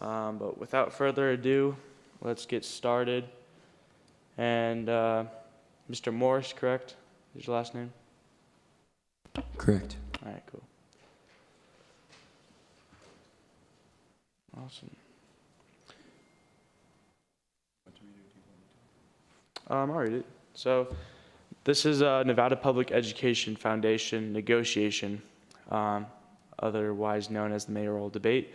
But without further ado, let's get started. And Mr. Morris, correct? Is your last name? Correct. All right, cool. Awesome. I'll read it. So this is Nevada Public Education Foundation negotiation, otherwise known as the mayoral debate.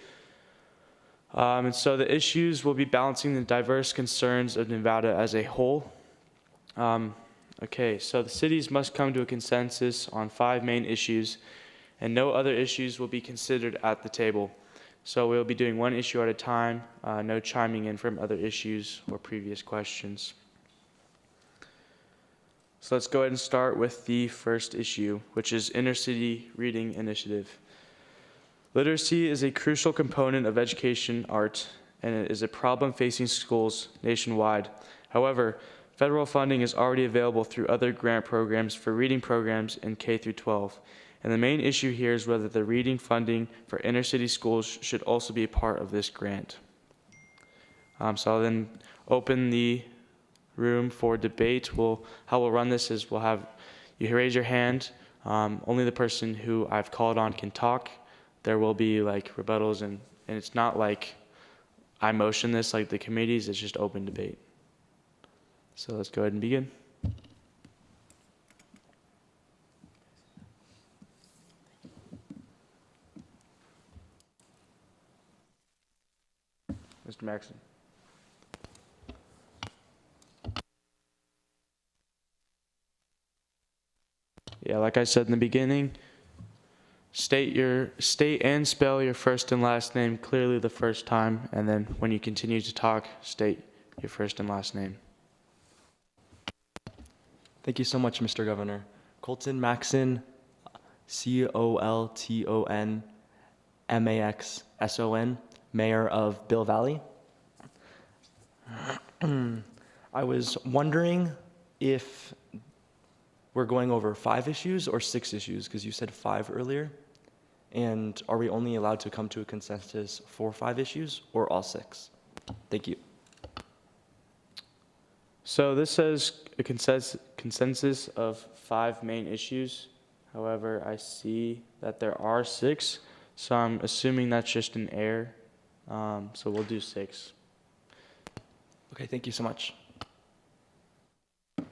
And so the issues will be balancing the diverse concerns of Nevada as a whole. Okay, so the cities must come to a consensus on 5 main issues, and no other issues will be considered at the table. So we'll be doing one issue at a time, no chiming in from other issues or previous questions. So let's go ahead and start with the first issue, which is Inner City Reading Initiative. Literacy is a crucial component of education art, and it is a problem facing schools nationwide. However, federal funding is already available through other grant programs for reading programs in K through 12. And the main issue here is whether the reading funding for inner city schools should also be a part of this grant. So I'll then open the room for debate. How we'll run this is we'll have you raise your hand. Only the person who I've called on can talk. There will be like rebuttals, and it's not like I motion this like the committees, it's just open debate. So let's go ahead and begin. Mr. Maxson. Yeah, like I said in the beginning, state and spell your first and last name clearly the first time, and then when you continue to talk, state your first and last name. Thank you so much, Mr. Governor. Colton Maxson, Colton Maxson, Mayor of Bill Valley. I was wondering if we're going over 5 issues or 6 issues, because you said 5 earlier. And are we only allowed to come to a consensus for 5 issues or all 6? Thank you. So this says a consensus of 5 main issues. However, I see that there are 6, so I'm assuming that's just an error. So we'll do 6. Okay, thank you so much. I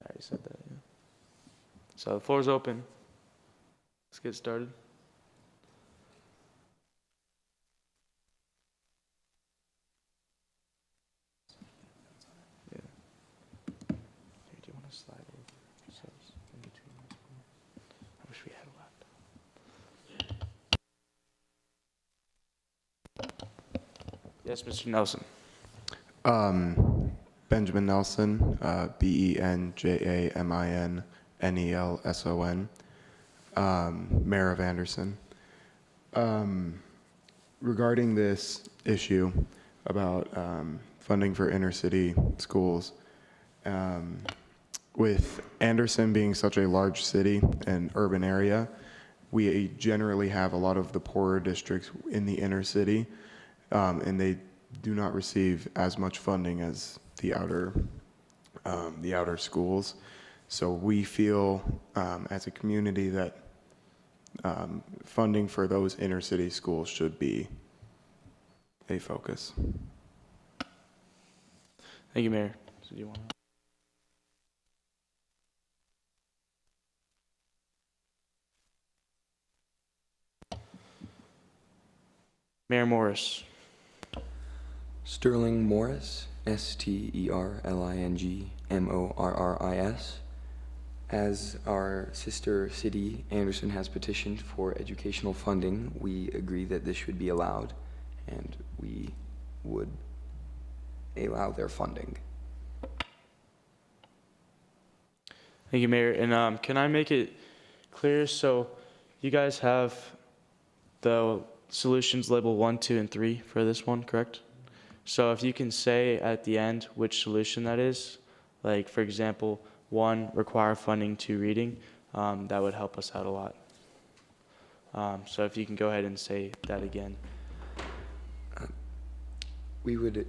already said that, yeah. So the floor is open. Let's get started. Yeah. Here, do you want to slide over? So it's in between those two. I wish we had a laptop. Yes, Mr. Nelson. Benjamin Nelson, BenjaminNelson, Mayor of Anderson. Regarding this issue about funding for inner city schools, with Anderson being such a large city and urban area, we generally have a lot of the poorer districts in the inner city, and they do not receive as much funding as the outer schools. So we feel as a community that funding for those inner city schools should be a focus. Thank you, Mayor. So do you want to? Mayor Morris. Sterling Morris, Sterlingmorris. As our sister city, Anderson, has petitioned for educational funding, we agree that this should be allowed, and we would allow their funding. Thank you, Mayor. And can I make it clear? So you guys have the solutions label 1, 2, and 3 for this one, correct? So if you can say at the end which solution that is, like for example, 1, require funding to reading, that would help us out a lot. So if you can go ahead and say that again. We would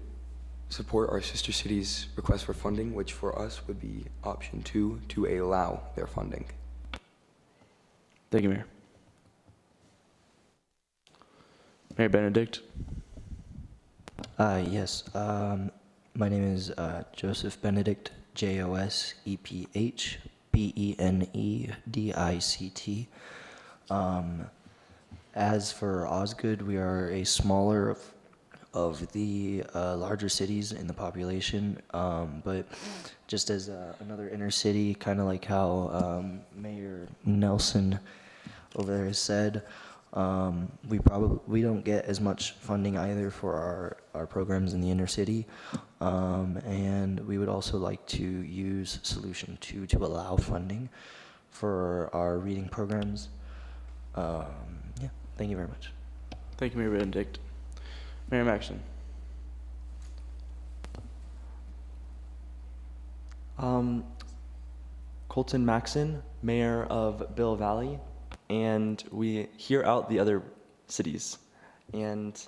support our sister cities' request for funding, which for us would be option 2, to allow their funding. Thank you, Mayor. Mayor Benedict. Yes. My name is Joseph Benedict, Joseph Benedict. As for Osgood, we are a smaller of the larger cities in the population, but just as another inner city, kind of like how Mayor Nelson over there has said, we don't get as much funding either for our programs in the inner city, and we would also like to use Solution 2 to allow funding for our reading programs. Yeah, thank you very much. Thank you, Mayor Benedict. Mayor Maxon. Colton Maxon, Mayor of Bill Valley, and we hear out the other cities. And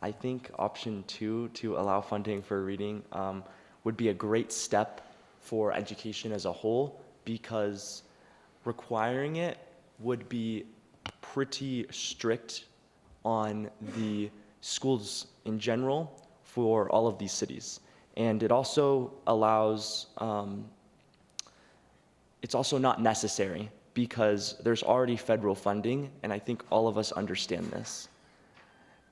I think option 2 to allow funding for reading would be a great step for education as a whole, because requiring it would be pretty strict on the schools in general for all of these cities. And it also allows, it's also not necessary because there's already federal funding, and I think all of us understand this.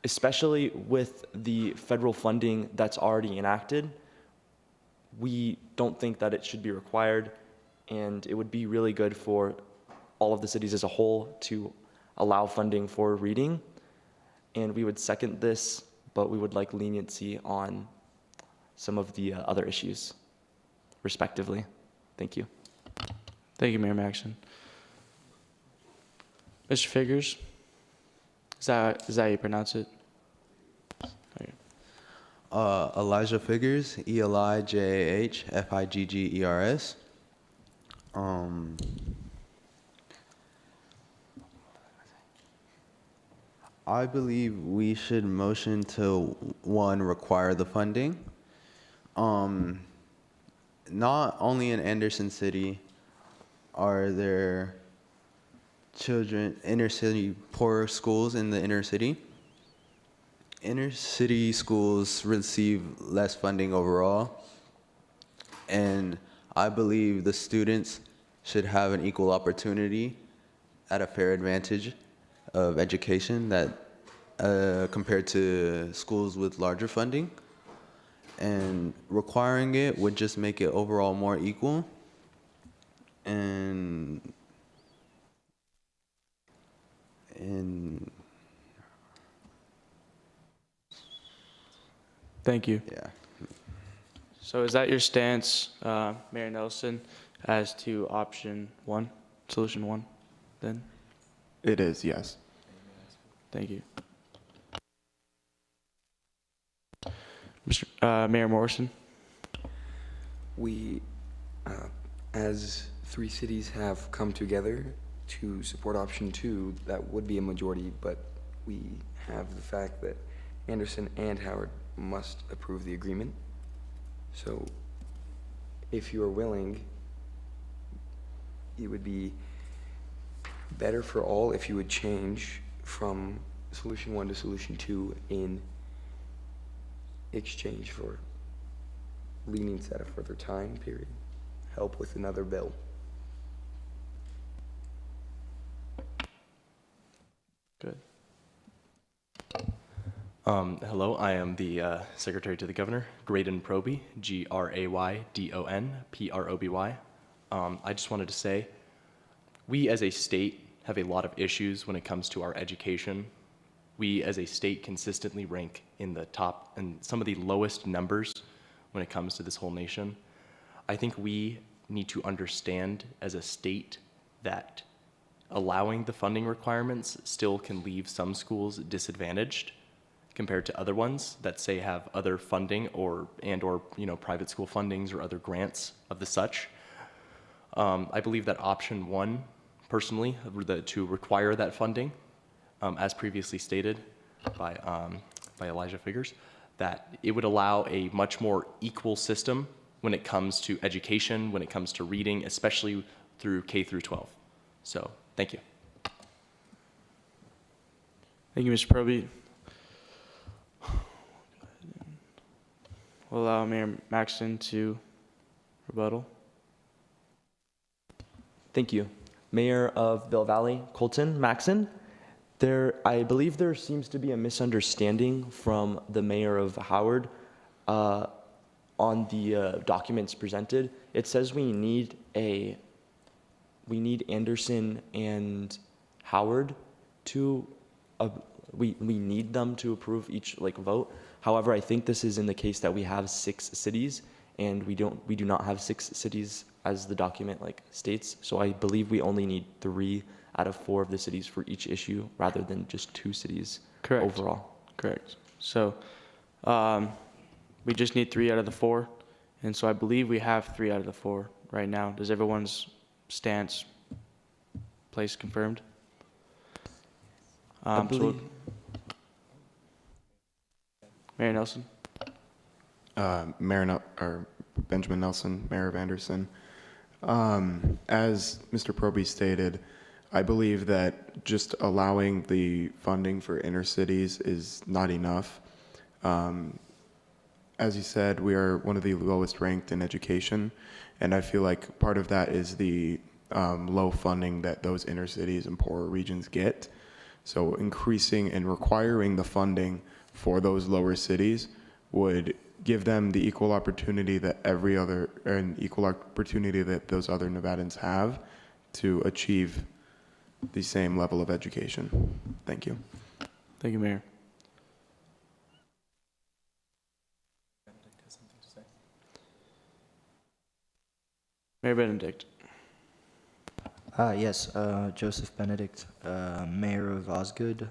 Especially with the federal funding that's already enacted, we don't think that it should be required, and it would be really good for all of the cities as a whole to allow funding for reading. And we would second this, but we would like leniency on some of the other issues, respectively. Thank you. Thank you, Mayor Maxon. Mr. Figures? Is that how you pronounce it? Okay. Elijah Figures, Elijah Figgers. I believe we should motion to, 1, require the funding. Not only in Anderson City are there children, inner city, poor schools in the inner city. Inner city schools receive less funding overall, and I believe the students should have an equal opportunity at a fair advantage of education that compared to schools with larger funding, and requiring it would just make it overall more equal. And Thank you. yeah. So is that your stance, Mayor Nelson, as to option 1, solution 1, then? It is, yes. Thank you. Mayor Morrison? We, as 3 cities have come together to support option 2, that would be a majority, but we have the fact that Anderson and Howard must approve the agreement. So if you are willing, it would be better for all if you would change from solution 1 to solution 2 in exchange for lenience at a further time period, help with another bill. Good. Hello, I am the Secretary to the Governor, Graydon Proby, Graydonproby. I just wanted to say, we as a state have a lot of issues when it comes to our education. We as a state consistently rank in the top and some of the lowest numbers when it comes to this whole nation. I think we need to understand as a state that allowing the funding requirements still can leave some schools disadvantaged compared to other ones that say have other funding or private school fundings or other grants of the such. I believe that option 1, personally, to require that funding as previously stated by Elijah Figures, that it would allow a much more equal system when it comes to education, when it comes to reading, especially through K through 12. So, thank you. Thank you, Mr. Proby. We'll allow Mayor Maxton to rebuttal. Thank you. Mayor of Bell Valley, Colton Maxon. I believe there seems to be a misunderstanding from the mayor of Howard on the documents presented. It says we need Anderson and Howard to we need them to approve each vote. However, I think this is in the case that we have 6 cities, and we do not have 6 cities as the document states. So I believe we only need 3 out of 4 of the cities for each issue, rather than just 2 cities. Correct. Overall. Correct. So we just need 3 out of the 4, and so I believe we have 3 out of the 4 right now. Does everyone's stance place confirmed? I believe. Mayor Nelson. Benjamin Nelson, Mayor of Anderson. As Mr. Proby stated, I believe that just allowing the funding for inner cities is not enough. As you said, we are one of the lowest ranked in education, and I feel like part of that is the low funding that those inner cities and poorer regions get. So increasing and requiring the funding for those lower cities would give them the equal opportunity that those other Nevadans have to achieve the same level of education. Thank you. Thank you, Mayor. Mayor Benedict. Yes, Joseph Benedict, Mayor of Osgood.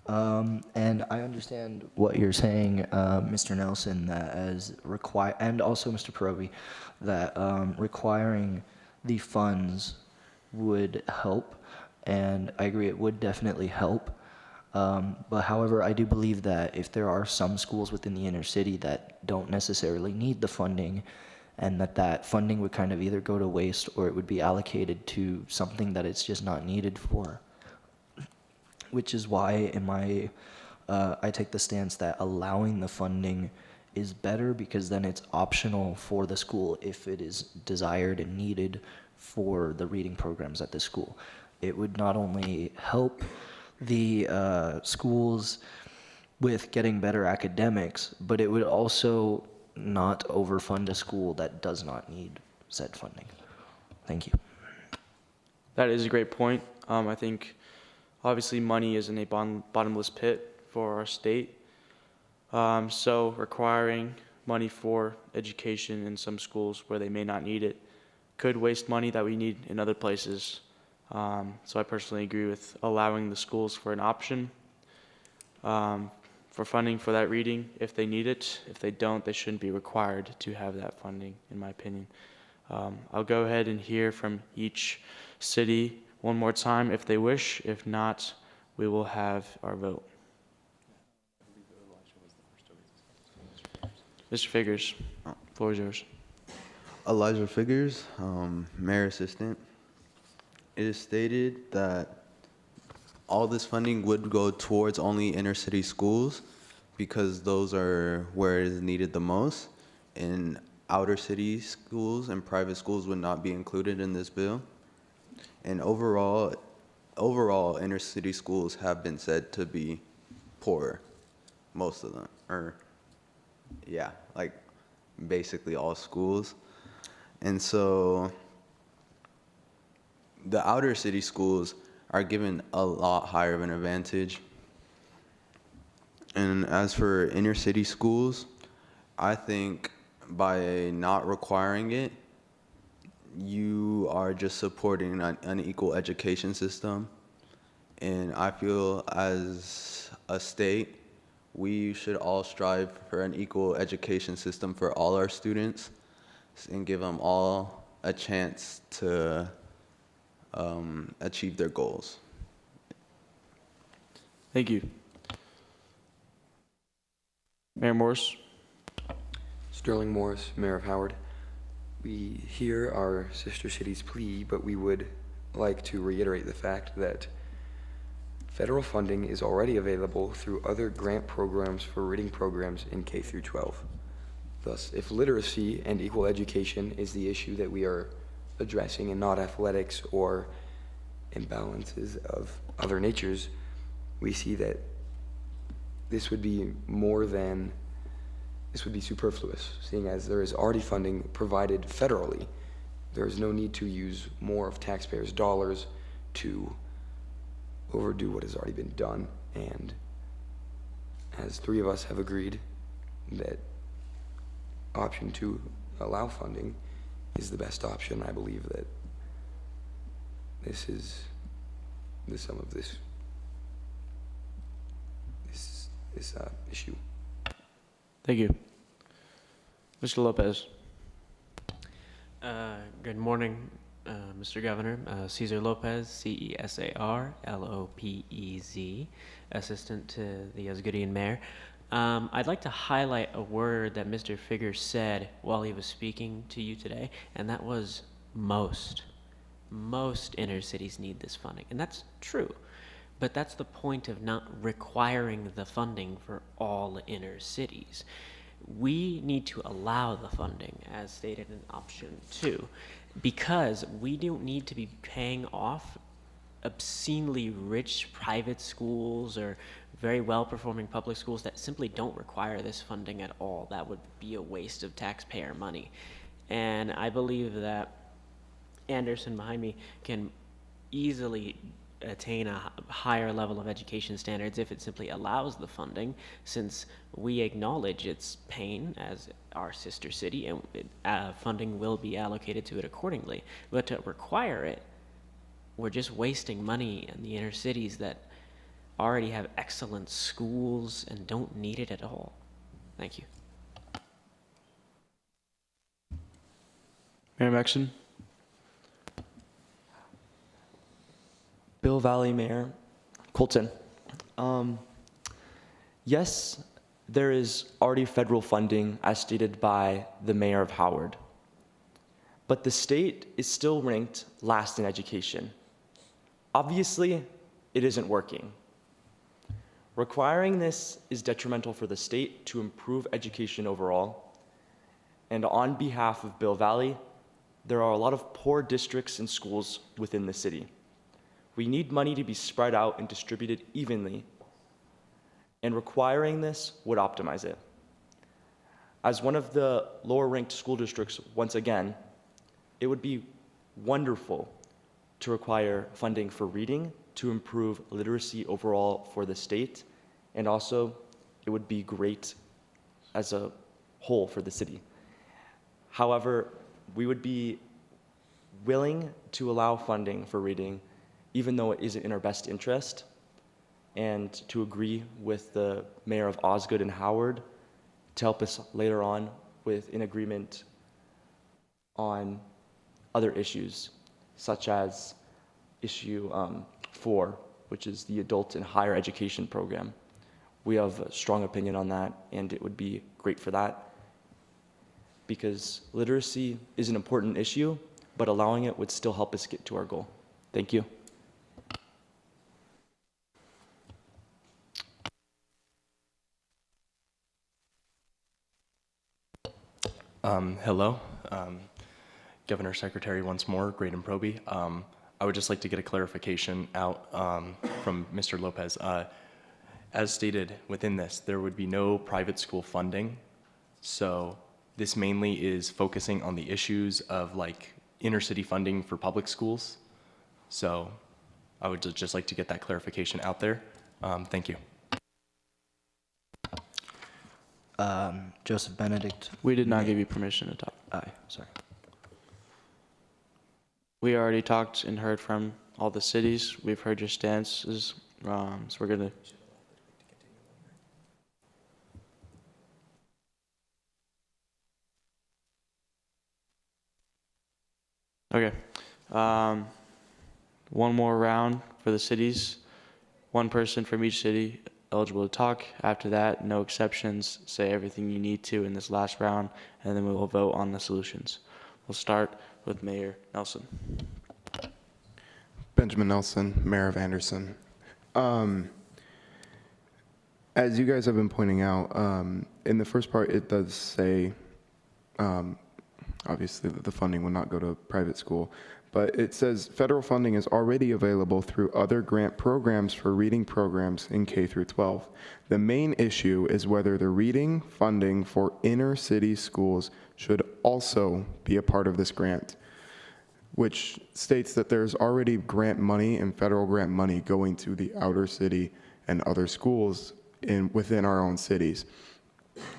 And I understand what you're saying, Mr. Nelson, that and also Mr. Proby, that requiring the funds would help, and I agree it would definitely help. But however, I do believe that if there are some schools within the inner city that don't necessarily need the funding, and that funding would kind of either go to waste or it would be allocated to something that it's just not needed for. Which is why I take the stance that allowing the funding is better, because then it's optional for the school if it is desired and needed for the reading programs at the school. It would not only help the schools with getting better academics, but it would also not overfund a school that does not need said funding. Thank you. That is a great point. I think obviously money is in a bottomless pit for our state. So requiring money for education in some schools where they may not need it could waste money that we need in other places. So I personally agree with allowing the schools for an option for funding for that reading if they need it. If they don't, they shouldn't be required to have that funding, in my opinion. I'll go ahead and hear from each city one more time if they wish. If not, we will have our vote. Mr. Figures, floor is yours. Elijah Figures, Mayor Assistant. It is stated that all this funding would go towards only inner city schools because those are where it is needed the most, and outer city schools and private schools would not be included in this bill. And overall inner city schools have been said to be poor, most of them, or yeah, like basically all schools. And so the outer city schools are given a lot higher of an advantage. And as for inner city schools, I think by not requiring it, you are just supporting an unequal education system. And I feel as a state, we should all strive for an equal education system for all our students and give them all a chance to achieve their goals. Thank you. Mayor Morris? Sterling Morris, Mayor of Howard. We hear our sister city's plea, but we would like to reiterate the fact that federal funding is already available through other grant programs for reading programs in K through 12. Thus, if literacy and equal education is the issue that we are addressing and not athletics or imbalances of other natures, we see that this would be superfluous, seeing as there is already funding provided federally. There is no need to use more of taxpayers' dollars to overdo what has already been done. And as three of us have agreed that option to allow funding is the best option, I believe that this is the sum of this issue. Thank you. Mr. Lopez? Good morning, Mr. Governor. Cesar Lopez, CESAR-LOPEZ, Assistant to the Osgoodian Mayor. I'd like to highlight a word that Mr. Figger said while he was speaking to you today, and that was most. Most inner cities need this funding, and that's true. But that's the point of not requiring the funding for all inner cities. We need to allow the funding, as stated in option 2, because we don't need to be paying off obscenely rich private schools or very well-performing public schools that simply don't require this funding at all. That would be a waste of taxpayer money. And I believe that Anderson behind me can easily attain a higher level of education standards if it simply allows the funding, since we acknowledge its pain as our sister city, and funding will be allocated to it accordingly. But to require it, we're just wasting money in the inner cities that already have excellent schools and don't need it at all. Thank you. Mayor Maxon? Bill Valley Mayor Colton. Yes, there is already federal funding as stated by the Mayor of Howard, but the state is still ranked last in education. Obviously, it isn't working. Requiring this is detrimental for the state to improve education overall, and on behalf of Bill Valley, there are a lot of poor districts and schools within the city. We need money to be spread out and distributed evenly, and requiring this would optimize it. As one of the lower ranked school districts, once again, it would be wonderful to require funding for reading to improve literacy overall for the state, and also it would be great as a whole for the city. However, we would be willing to allow funding for reading even though it isn't in our best interest, and to agree with the Mayor of Osgood and Howard to help us later on with an agreement on other issues, such as issue 4, which is the adult and higher education program. We have a strong opinion on that, and it would be great for that, because literacy is an important issue, but allowing it would still help us get to our goal. Thank you. Hello, Governor Secretary once more, Graydon Proby. I would just like to get a clarification out from Mr. Lopez. As stated within this, there would be no private school funding. So this mainly is focusing on the issues of like inner city funding for public schools. So I would just like to get that clarification out there. Thank you. Joseph Benedict. We did not give you permission to talk. Aye, sorry. We already talked and heard from all the cities. We've heard your stances, so we're gonna. Okay. One more round for the cities. one person from each city eligible to talk. After that, no exceptions. Say everything you need to in this last round, and then we will vote on the solutions. We'll start with Mayor Nelson. Benjamin Nelson, Mayor of Anderson. As you guys have been pointing out, in the first part, it does say, obviously, that the funding will not go to private school, but it says federal funding is already available through other grant programs for reading programs in K through 12. The main issue is whether the reading funding for inner city schools should also be a part of this grant, which states that there's already grant money and federal grant money going to the outer city and other schools within our own cities.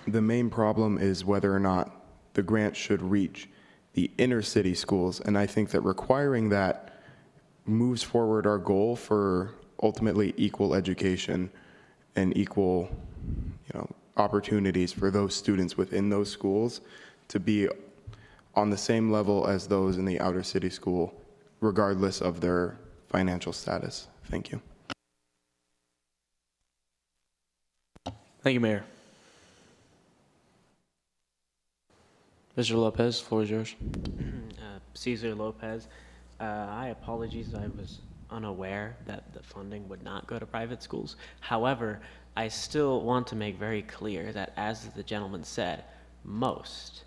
The main problem is whether or not the grant should reach the inner city schools, and I think that requiring that moves forward our goal for ultimately equal education and equal, opportunities for those students within those schools to be on the same level as those in the outer city school, regardless of their financial status. Thank you. Thank you, Mayor. Mr. Lopez, the floor is yours. Cesar Lopez. I apologize. I was unaware that the funding would not go to private schools. However, I still want to make very clear that, as the gentleman said, most.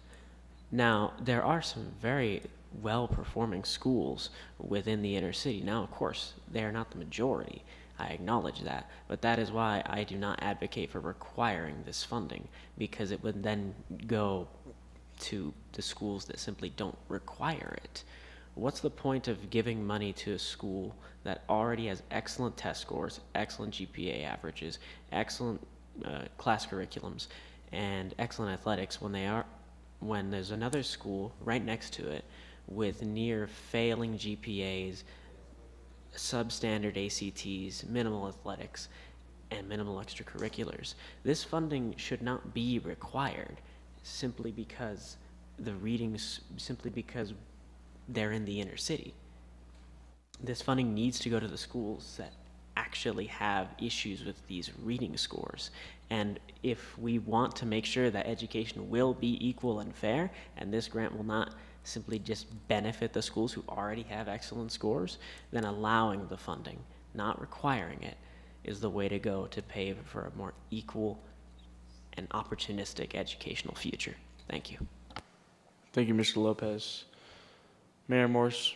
Now, there are some very well-performing schools within the inner city. Now, of course, they are not the majority. I acknowledge that, but that is why I do not advocate for requiring this funding, because it would then go to the schools that simply don't require it. What's the point of giving money to a school that already has excellent test scores, excellent GPA averages, excellent class curriculums, and excellent athletics when there's another school right next to it with near failing GPAs, substandard ACTs, minimal athletics, and minimal extracurriculars? This funding should not be required simply because they're in the inner city. This funding needs to go to the schools that actually have issues with these reading scores. And if we want to make sure that education will be equal and fair, and this grant will not simply just benefit the schools who already have excellent scores, then allowing the funding, not requiring it, is the way to go to pave for a more equal and opportunistic educational future. Thank you. Thank you, Mr. Lopez. Mayor Morse.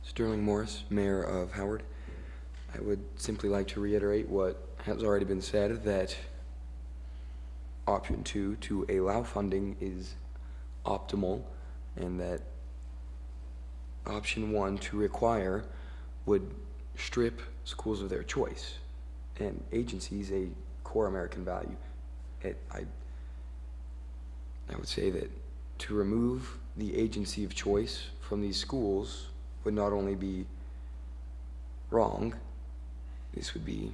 Sterling Morris, Mayor of Howard. I would simply like to reiterate what has already been said, that option 2, to allow funding, is optimal, and that option 1, to require, would strip schools of their choice and agencies a core American value. I would say that to remove the agency of choice from these schools would not only be wrong, this would be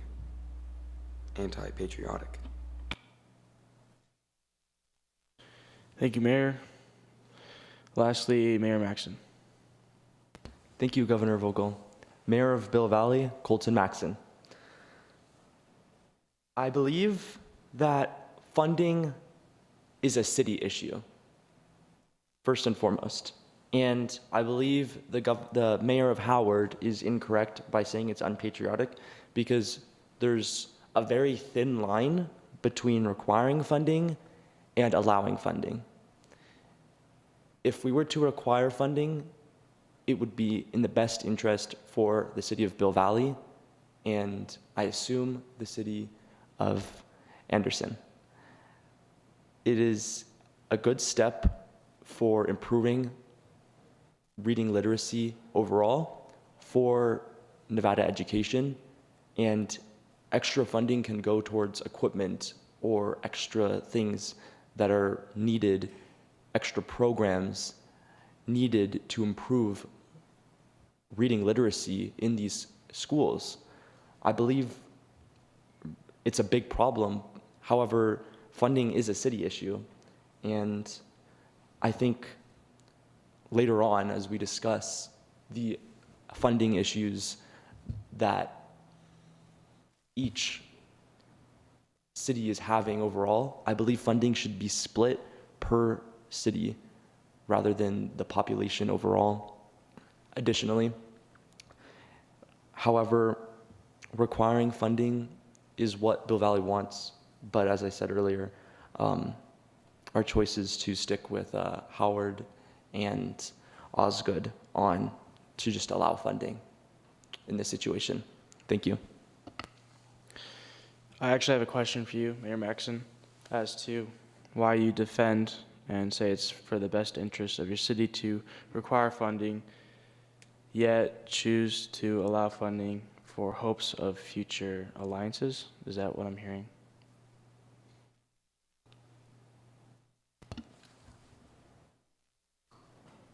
anti-patriotic. Thank you, Mayor. Lastly, Mayor Maxon. Thank you, Governor Vogel. Mayor of Bill Valley, Colton Maxon. I believe that funding is a city issue, first and foremost. And I believe the mayor of Howard is incorrect by saying it's unpatriotic, because there's a very thin line between requiring funding and allowing funding. If we were to require funding, it would be in the best interest for the city of Bill Valley, and I assume the city of Anderson. It is a good step for improving reading literacy overall for Nevada education, and extra funding can go towards equipment or extra things that are needed, extra programs needed to improve reading literacy in these schools. I believe it's a big problem. However, funding is a city issue, and I think later on, as we discuss the funding issues that each city is having overall, I believe funding should be split per city rather than the population overall. Additionally, however, requiring funding is what Bill Valley wants, but as I said earlier, our choice is to stick with Howard and Osgood on to just allow funding in this situation. Thank you. I actually have a question for you, Mayor Maxon, as to why you defend and say it's for the best interest of your city to require funding, yet choose to allow funding for hopes of future alliances. Is that what I'm hearing?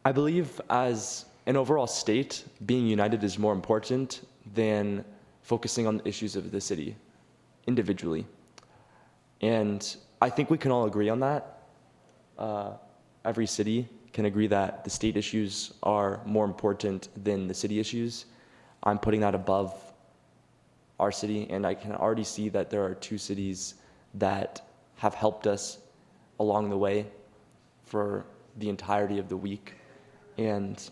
I believe as an overall state, being united is more important than focusing on the issues of the city individually. And I think we can all agree on that. Every city can agree that the state issues are more important than the city issues. I'm putting that above our city, and I can already see that there are 2 cities that have helped us along the way for the entirety of the week. And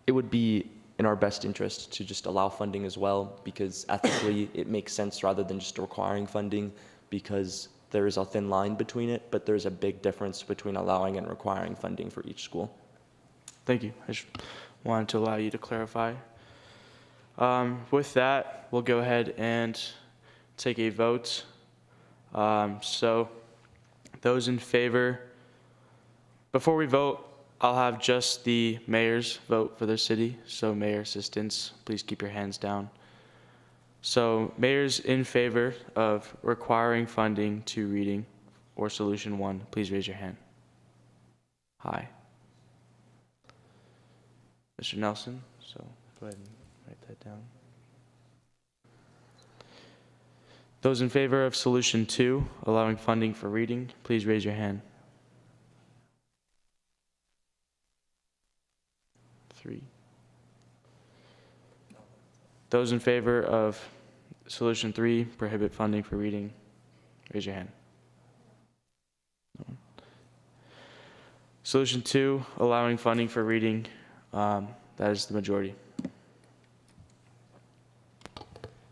it would be in our best interest to just allow funding as well, because ethically it makes sense rather than just requiring funding, because there is a thin line between it, but there's a big difference between allowing and requiring funding for each school. Thank you. I just wanted to allow you to clarify. With that, we'll go ahead and take a vote. So those in favor, before we vote, I'll have just the mayors vote for their city. So mayor assistants, please keep your hands down. So mayors in favor of requiring funding to reading or solution 1, please raise your hand. Aye. Mr. Nelson, so go ahead and write that down. Those in favor of solution 2, allowing funding for reading, please raise your hand. 3. Those in favor of solution 3, prohibit funding for reading, raise your hand. No. Solution 2, allowing funding for reading, that is the majority.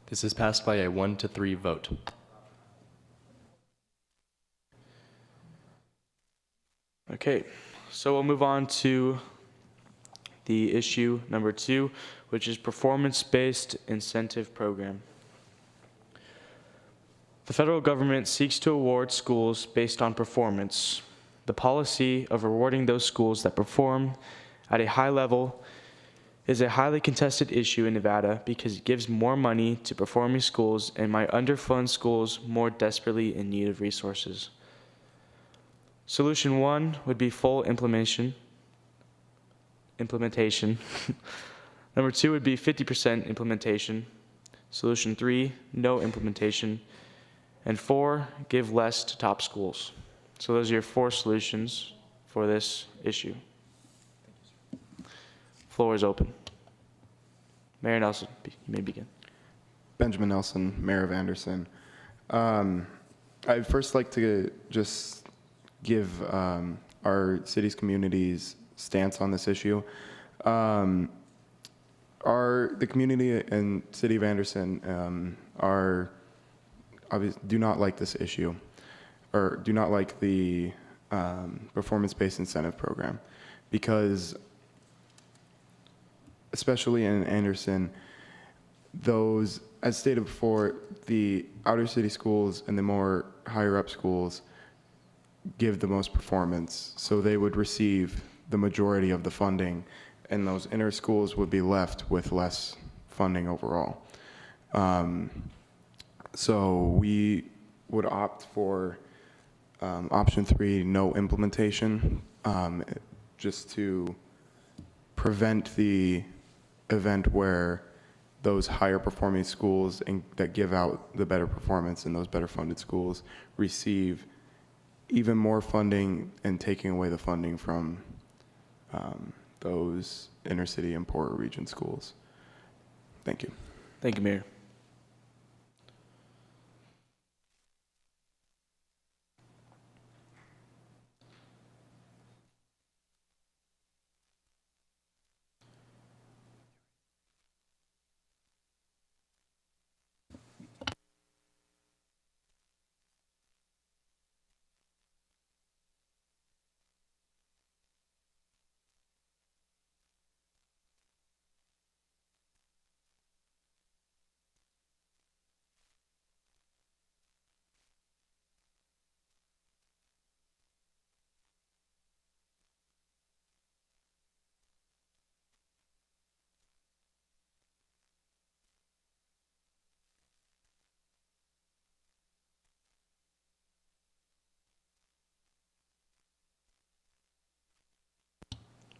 This is passed by a 1-3 vote. Okay, so we'll move on to the issue number 2, which is performance-based incentive program. The federal government seeks to award schools based on performance. The policy of rewarding those schools that perform at a high level is a highly contested issue in Nevada because it gives more money to performing schools and might underfund schools more desperately in need of resources. Solution 1 would be full implementation. Number 2 would be 50% implementation. Solution 3, no implementation. And 4, give less to top schools. So those are your 4 solutions for this issue. Floor is open. Mayor Nelson, you may begin. Benjamin Nelson, Mayor of Anderson. I'd first like to just give our city's community's stance on this issue. The community and city of Anderson do not like this issue, or do not like the performance-based incentive program, because especially in Anderson, those, as stated before, the outer city schools and the more higher up schools give the most performance, so they would receive the majority of the funding, and those inner schools would be left with less funding overall. So we would opt for option 3, no implementation, just to prevent the event where those higher performing schools that give out the better performance in those better funded schools receive even more funding and taking away the funding from those inner city and poorer region schools. Thank you. Thank you, Mayor.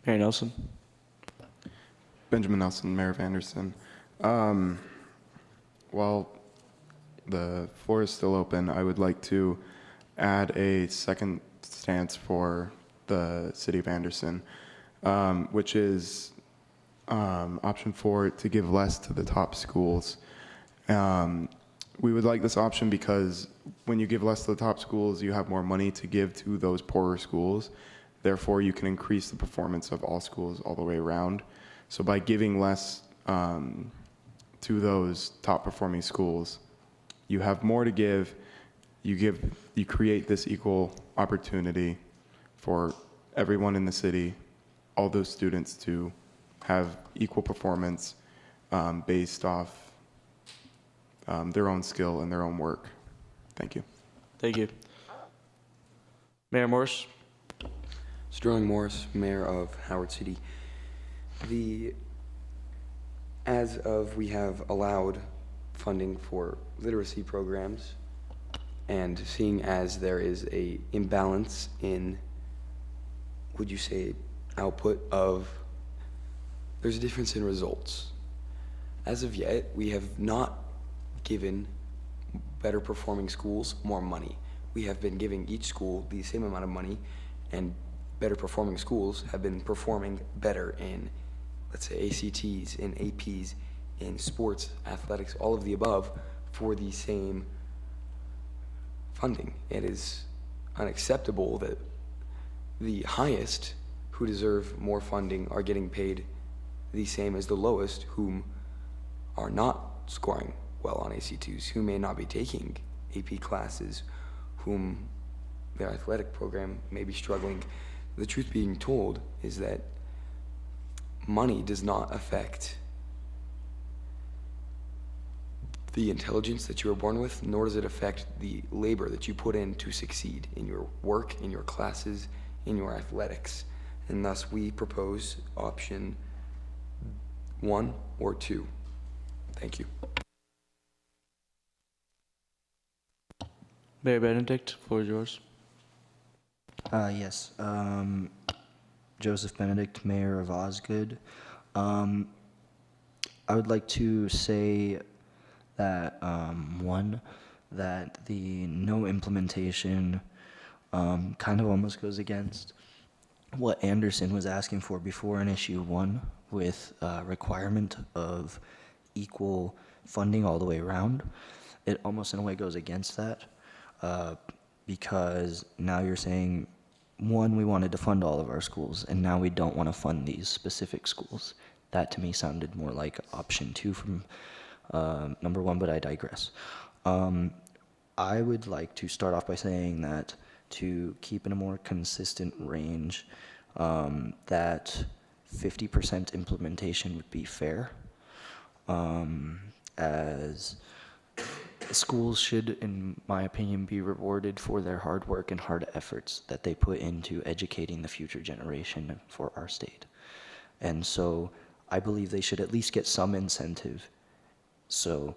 Mayor Nelson. Benjamin Nelson, Mayor of Anderson. While the floor is still open, I would like to add a second stance for the city of Anderson, which is option 4, to give less to the top schools. We would like this option because when you give less to the top schools, you have more money to give to those poorer schools. Therefore, you can increase the performance of all schools all the way around. So by giving less to those top performing schools, you have more to give. You create this equal opportunity for everyone in the city, all those students, to have equal performance based off their own skill and their own work. Thank you. Thank you. Mayor Morris. Sterling Morris, Mayor of Howard City. As of, we have allowed funding for literacy programs, and seeing as there is a imbalance in, would you say, output of, there's a difference in results. As of yet, we have not given better performing schools more money. We have been giving each school the same amount of money, and better performing schools have been performing better in, let's say, ACTs, in APs, in sports, athletics, all of the above, for the same funding. It is unacceptable that the highest, who deserve more funding, are getting paid the same as the lowest, whom are not scoring well on ACTs, who may not be taking AP classes, whom their athletic program may be struggling. The truth being told is that money does not affect the intelligence that you were born with, nor does it affect the labor that you put in to succeed in your work, in your classes, in your athletics. And thus we propose option 1 or 2. Thank you. Mayor Benedict, floor is yours. Yes. Joseph Benedict, Mayor of Osgood. I would like to say that, one, that the no implementation kind of almost goes against what Anderson was asking for before in issue 1, with requirement of equal funding all the way around. It almost in a way goes against that, because now you're saying, 1, we wanted to fund all of our schools, and now we don't want to fund these specific schools. That to me sounded more like option 2 from number 1, but I digress. I would like to start off by saying that to keep in a more consistent range, that 50% implementation would be fair, as schools should, in my opinion, be rewarded for their hard work and hard efforts that they put into educating the future generation for our state. And so I believe they should at least get some incentive. So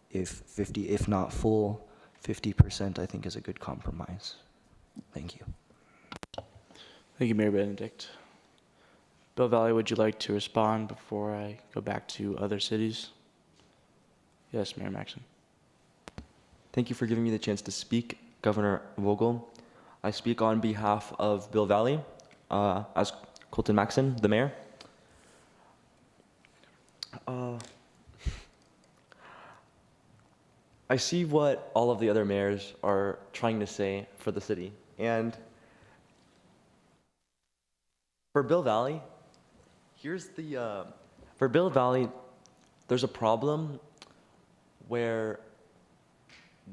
if not full, 50% I think is a good compromise. Thank you. Thank you, Mayor Benedict. Bill Valley, would you like to respond before I go back to other cities? Yes, Mayor Maxon. Thank you for giving me the chance to speak, Governor Vogel. I speak on behalf of Bill Valley, as Colton Maxon, the mayor. I see what all of the other mayors are trying to say for the city. And for Bill Valley, for Bill Valley, there's a problem where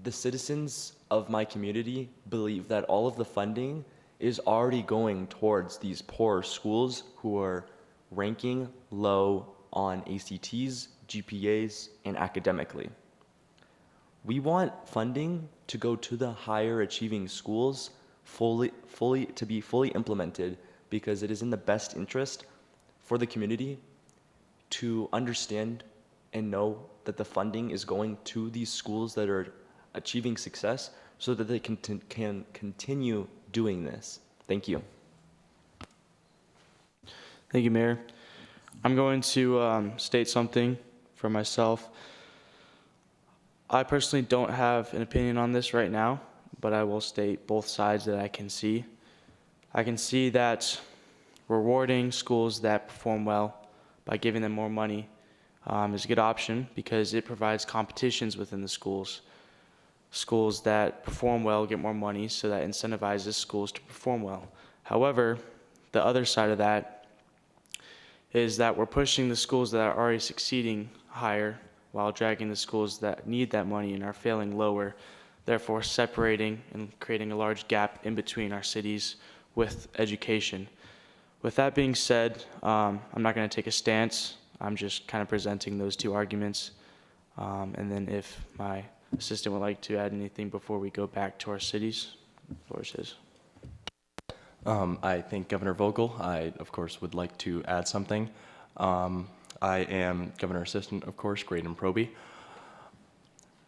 the citizens of my community believe that all of the funding is already going towards these poor schools who are ranking low on ACTs, GPAs, and academically. We want funding to go to the higher achieving schools to be fully implemented because it is in the best interest for the community to understand and know that the funding is going to these schools that are achieving success so that they can continue doing this. Thank you. Thank you, Mayor. I'm going to state something for myself. I personally don't have an opinion on this right now, but I will state both sides that I can see. I can see that rewarding schools that perform well by giving them more money is a good option because it provides competitions within the schools. Schools that perform well get more money, so that incentivizes schools to perform well. However, the other side of that is that we're pushing the schools that are already succeeding higher while dragging the schools that need that money and are failing lower, therefore separating and creating a large gap in between our cities with education. With that being said, I'm not going to take a stance. I'm just kind of presenting those two arguments. And then if my assistant would like to add anything before we go back to our cities, the floor is his. I thank Governor Vogel. I, of course, would like to add something. I am Governor Assistant, of course, Graydon Proby.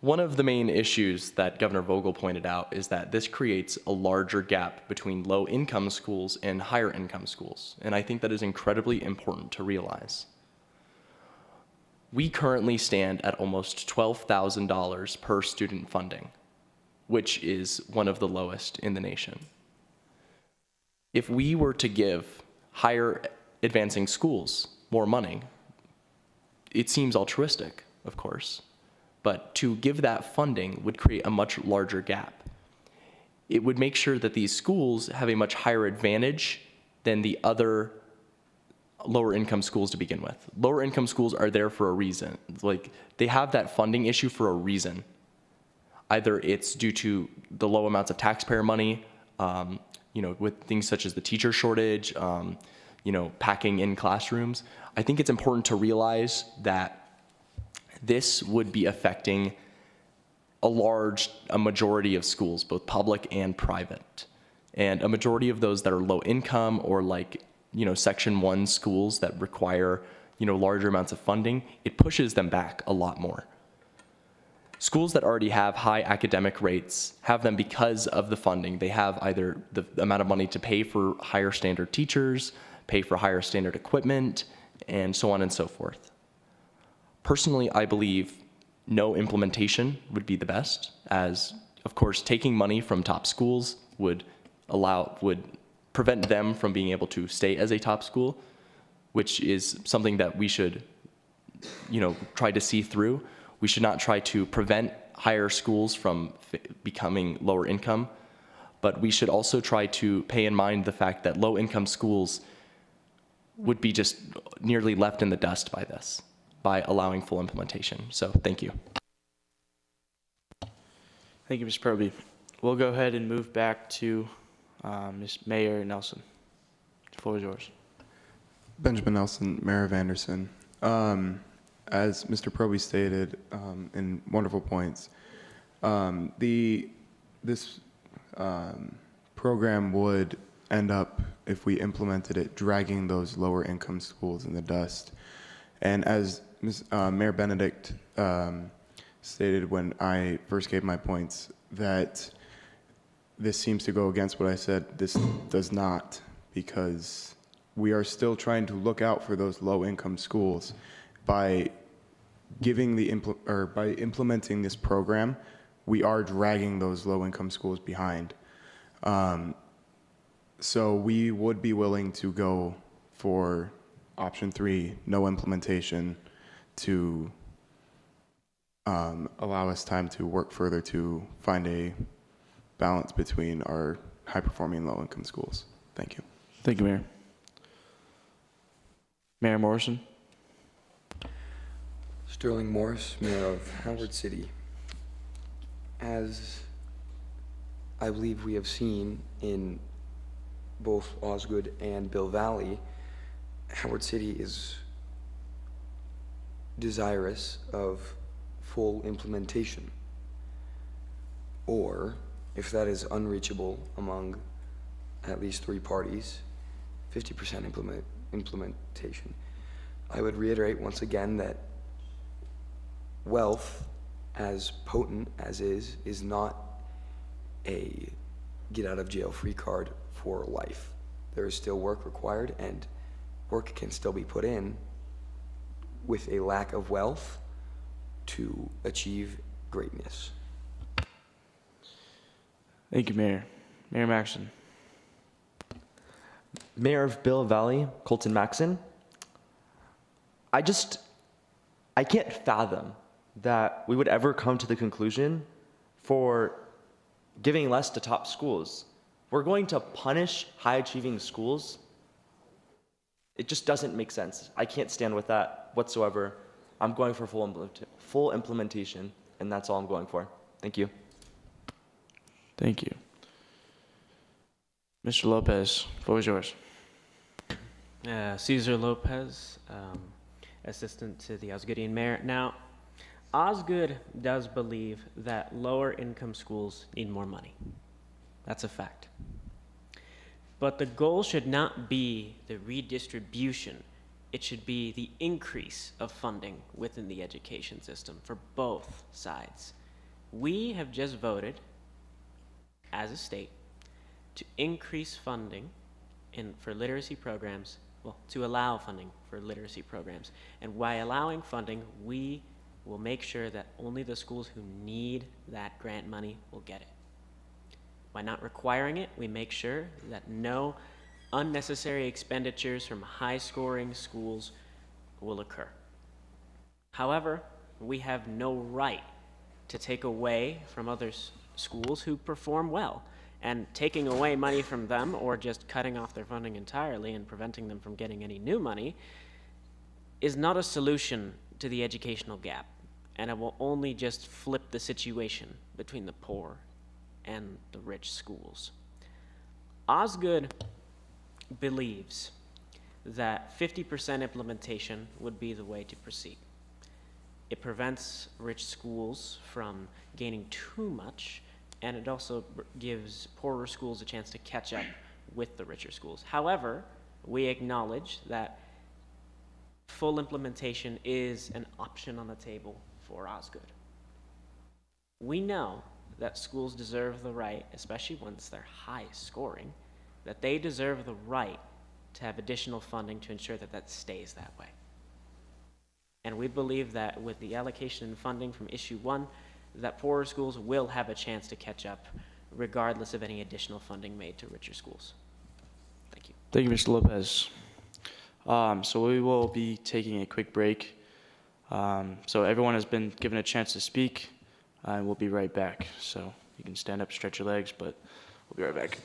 One of the main issues that Governor Vogel pointed out is that this creates a larger gap between low-income schools and higher-income schools, and I think that is incredibly important to realize. We currently stand at almost $12,000 per student funding, which is one of the lowest in the nation. If we were to give higher advancing schools more money, it seems altruistic, of course, but to give that funding would create a much larger gap. It would make sure that these schools have a much higher advantage than the other lower income schools to begin with. Lower income schools are there for a reason. Like, they have that funding issue for a reason. Either it's due to the low amounts of taxpayer money, with things such as the teacher shortage, packing in classrooms. I think it's important to realize that this would be affecting a majority of schools, both public and private. And a majority of those that are low income or Section 1 schools that require, larger amounts of funding, it pushes them back a lot more. Schools that already have high academic rates have them because of the funding. They have either the amount of money to pay for higher standard teachers, pay for higher standard equipment, and so on and so forth. Personally, I believe no implementation would be the best, as, of course, taking money from top schools would prevent them from being able to stay as a top school, which is something that we should, try to see through. We should not try to prevent higher schools from becoming lower income, but we should also try to pay in mind the fact that low income schools would be just nearly left in the dust by this, by allowing full implementation. So thank you. Thank you, Mr. Proby. We'll go ahead and move back to Ms. Mayor Nelson. The floor is yours. Benjamin Nelson, Mayor of Anderson. As Mr. Proby stated in wonderful points, this program would end up, if we implemented it, dragging those lower income schools in the dust. And as Mayor Benedict stated when I first gave my points, that this seems to go against what I said. This does not, because we are still trying to look out for those low income schools. By implementing this program, we are dragging those low-income schools behind. So we would be willing to go for option 3, no implementation, to allow us time to work further to find a balance between our high-performing low-income schools. Thank you. Thank you, Mayor. Mayor Morrison. Sterling Morris, Mayor of Howard City. As I believe we have seen in both Osgood and Bill Valley, Howard City is desirous of full implementation. Or, if that is unreachable among at least 3 parties, 50% implementation. I would reiterate once again that wealth, as potent as is not a get-out-of-jail-free card for life. There is still work required, and work can still be put in with a lack of wealth to achieve greatness. Thank you, Mayor. Mayor Maxon. Mayor of Bill Valley, Colton Maxon. I can't fathom that we would ever come to the conclusion for giving less to top schools. We're going to punish high-achieving schools. It just doesn't make sense. I can't stand with that whatsoever. I'm going for full implementation, and that's all I'm going for. Thank you. Thank you. Mr. Lopez, floor is yours. Cesar Lopez, assistant to the Osgoodian mayor. Now, Osgood does believe that lower income schools need more money. That's a fact. But the goal should not be the redistribution. It should be the increase of funding within the education system for both sides. We have just voted as a state to increase funding for literacy programs, well, to allow funding for literacy programs. And by allowing funding, we will make sure that only the schools who need that grant money will get it. By not requiring it, we make sure that no unnecessary expenditures from high-scoring schools will occur. However, we have no right to take away from other schools who perform well, and taking away money from them or just cutting off their funding entirely and preventing them from getting any new money is not a solution to the educational gap, and it will only just flip the situation between the poor and the rich schools. Osgood believes that 50% implementation would be the way to proceed. It prevents rich schools from gaining too much, and it also gives poorer schools a chance to catch up with the richer schools. However, we acknowledge that full implementation is an option on the table for Osgood. We know that schools deserve the right, especially once they're high scoring, that they deserve the right to have additional funding to ensure that that stays that way. And we believe that with the allocation and funding from issue 1, that poorer schools will have a chance to catch up regardless of any additional funding made to richer schools. Thank you. Thank you, Mr. Lopez. So we will be taking a quick break. So everyone has been given a chance to speak, and we'll be right back. So you can stand up, stretch your legs, but we'll be right back.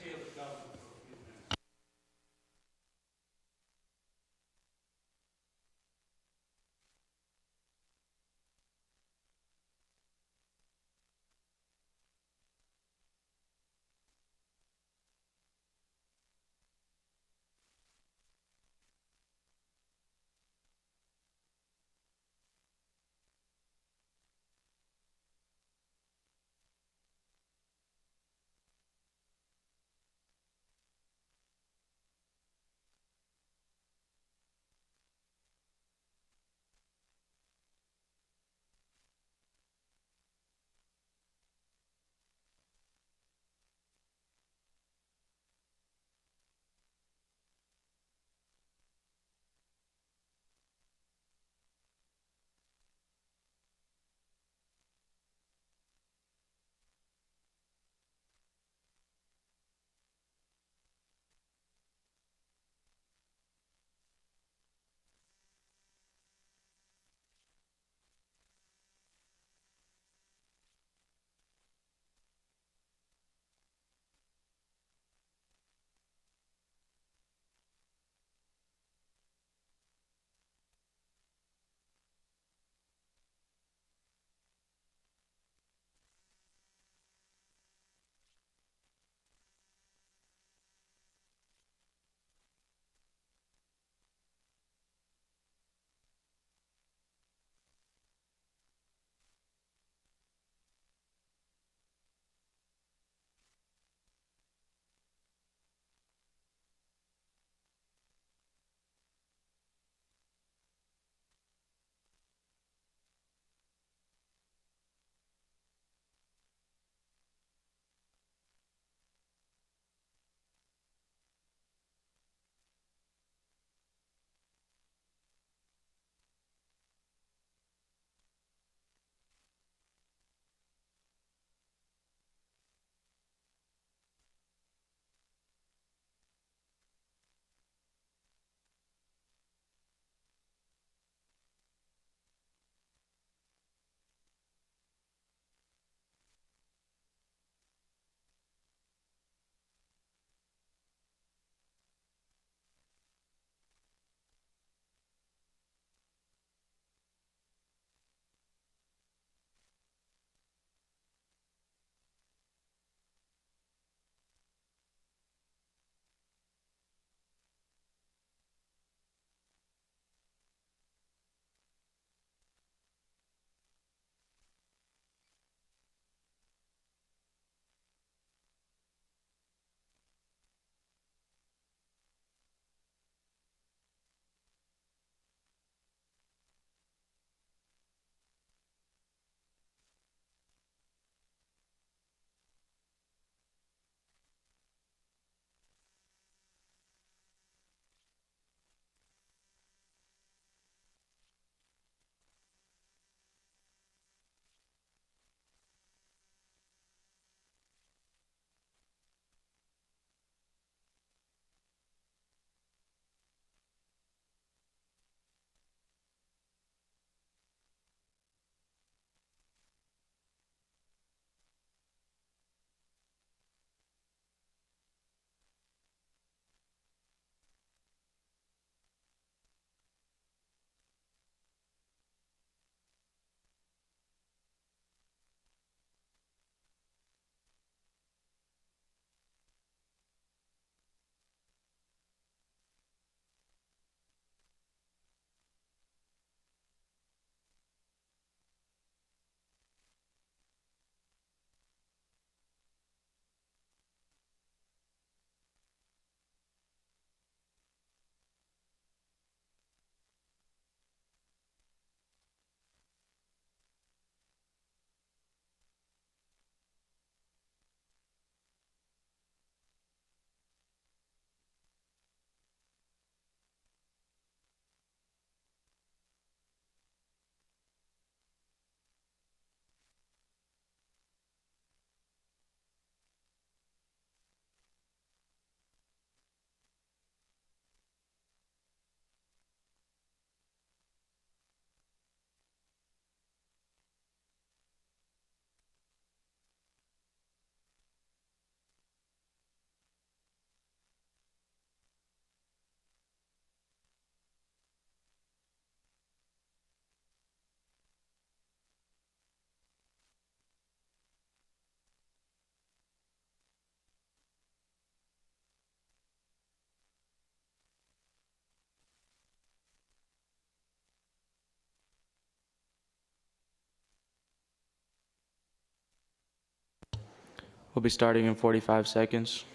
We'll be starting in 45 seconds.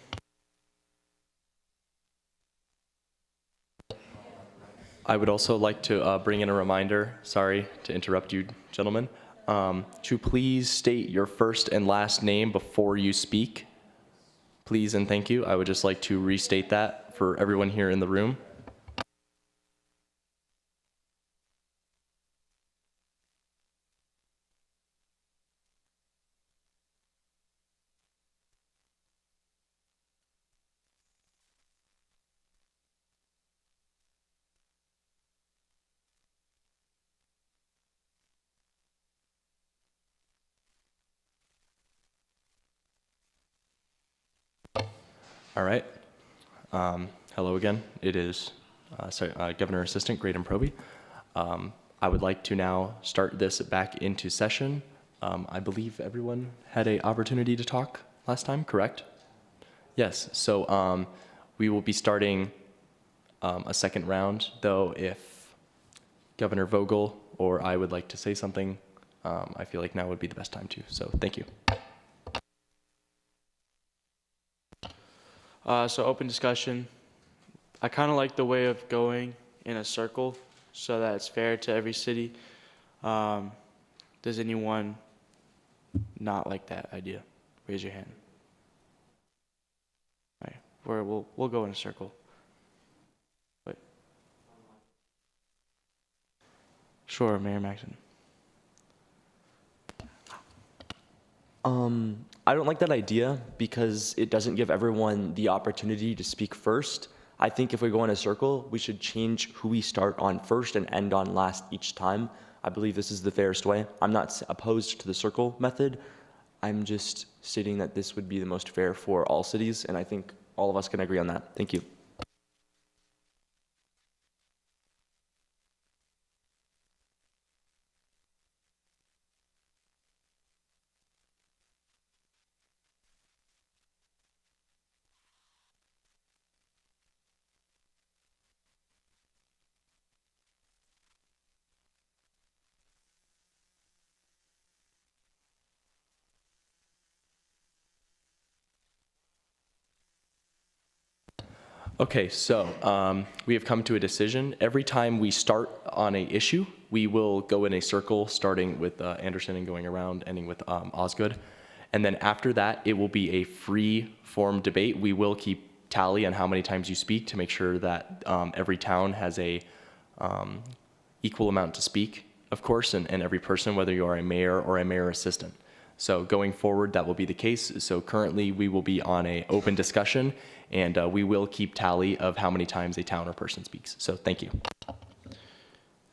I would also like to bring in a reminder, sorry to interrupt you, gentlemen, to please state your first and last name before you speak. Please and thank you. I would just like to restate that for everyone here in the room. All right. Hello again. It is Governor Assistant Graydon Proby. I would like to now start this back into session. I believe everyone had an opportunity to talk last time, correct? Yes. So we will be starting a second round, though if Governor Vogel or I would like to say something, I feel like now would be the best time to. So thank you. So open discussion. I kind of like the way of going in a circle so that it's fair to every city. Does anyone not like that idea? Raise your hand. All right, we'll go in a circle. Wait. Sure, Mayor Maxon. I don't like that idea because it doesn't give everyone the opportunity to speak first. I think if we go in a circle, we should change who we start on first and end on last each time. I believe this is the fairest way. I'm not opposed to the circle method. I'm just stating that this would be the most fair for all cities, and I think all of us can agree on that. Thank you. Okay, so we have come to a decision. Every time we start on a issue, we will go in a circle, starting with Anderson and going around, ending with Osgood. And then after that, it will be a free form debate. We will keep tally on how many times you speak to make sure that every town has a equal amount to speak, of course, and every person, whether you are a mayor or a mayor assistant. So going forward, that will be the case. So currently, we will be on a open discussion, and we will keep tally of how many times a town or person speaks. So thank you.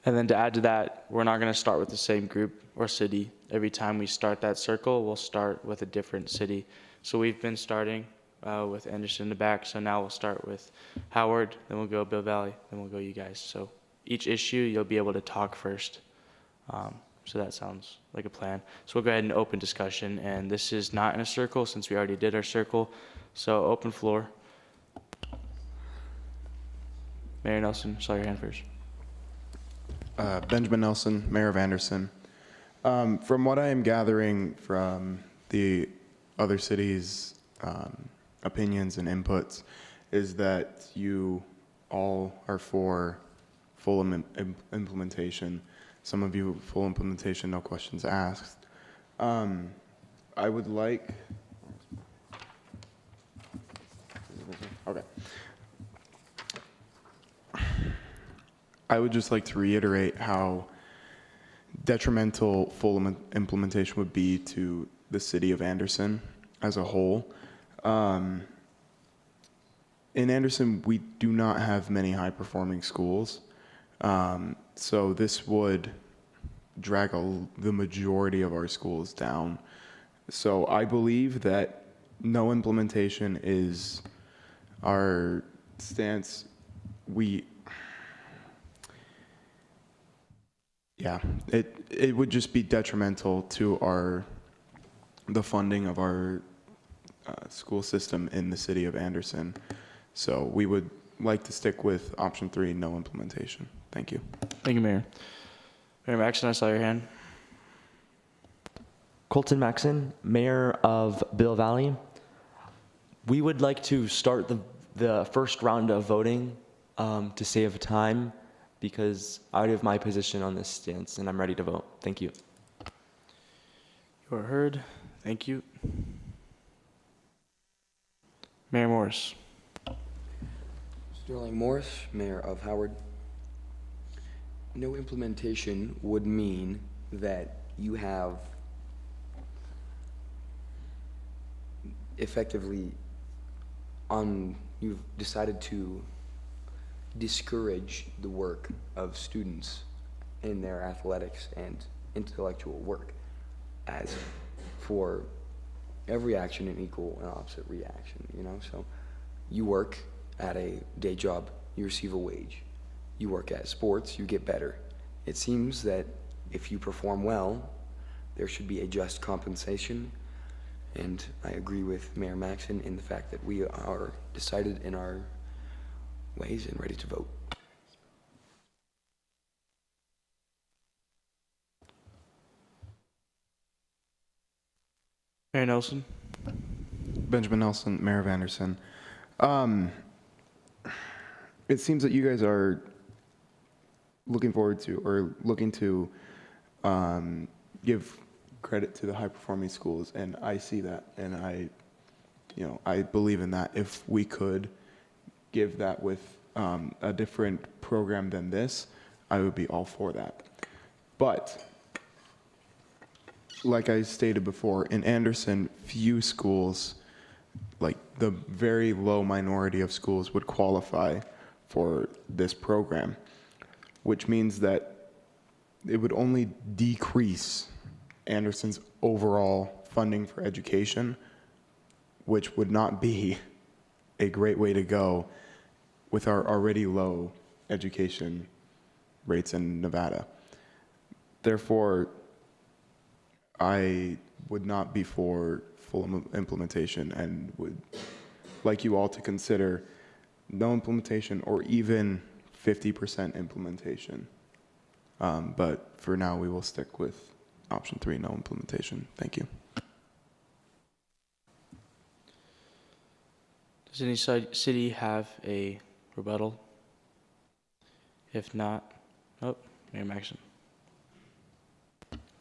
And then to add to that, we're not going to start with the same group or city. Every time we start that circle, we'll start with a different city. So we've been starting with Anderson in the back, so now we'll start with Howard, then we'll go Bill Valley, then we'll go you guys. So each issue, you'll be able to talk first. So that sounds like a plan. So we'll go ahead and open discussion, and this is not in a circle since we already did our circle. So open floor. Mayor Nelson, saw your hand first. Benjamin Nelson, Mayor of Anderson. From what I am gathering from the other cities' opinions and inputs, is that you all are for full implementation. Some of you full implementation, no questions asked. I would like. Okay. I would just like to reiterate how detrimental full implementation would be to the city of Anderson as a whole. In Anderson, we do not have many high-performing schools, so this would drag the majority of our schools down. So I believe that no implementation is our stance. Yeah, it would just be detrimental to the funding of our school system in the city of Anderson. So we would like to stick with option 3, no implementation. Thank you. Thank you, Mayor. Mayor Maxon, I saw your hand. Colton Maxon, Mayor of Bill Valley. We would like to start the first round of voting to save time because I already have my position on this stance and I'm ready to vote. Thank you. You are heard. Thank you. Mayor Morris. Sterling Morris, Mayor of Howard. No implementation would mean that you have effectively you've decided to discourage the work of students in their athletics and intellectual work, as for every action an equal and opposite reaction, you know? So you work at a day job, you receive a wage. You work at sports, you get better. It seems that if you perform well, there should be a just compensation. And I agree with Mayor Maxon in the fact that we are decided in our ways and ready to vote. Mayor Nelson. Benjamin Nelson, Mayor of Anderson. It seems that you guys are looking forward to or looking to give credit to the high-performing schools, and I see that, and I believe in that. If we could give that with a different program than this, I would be all for that. But like I stated before, in Anderson, few schools, like the very low minority of schools, would qualify for this program, which means that it would only decrease Anderson's overall funding for education, which would not be a great way to go with our already low education rates in Nevada. Therefore, I would not be for full implementation and would like you all to consider no implementation or even 50% implementation. But for now, we will stick with option 3, no implementation. Thank you. Does any city have a rebuttal? If not, Mayor Maxon.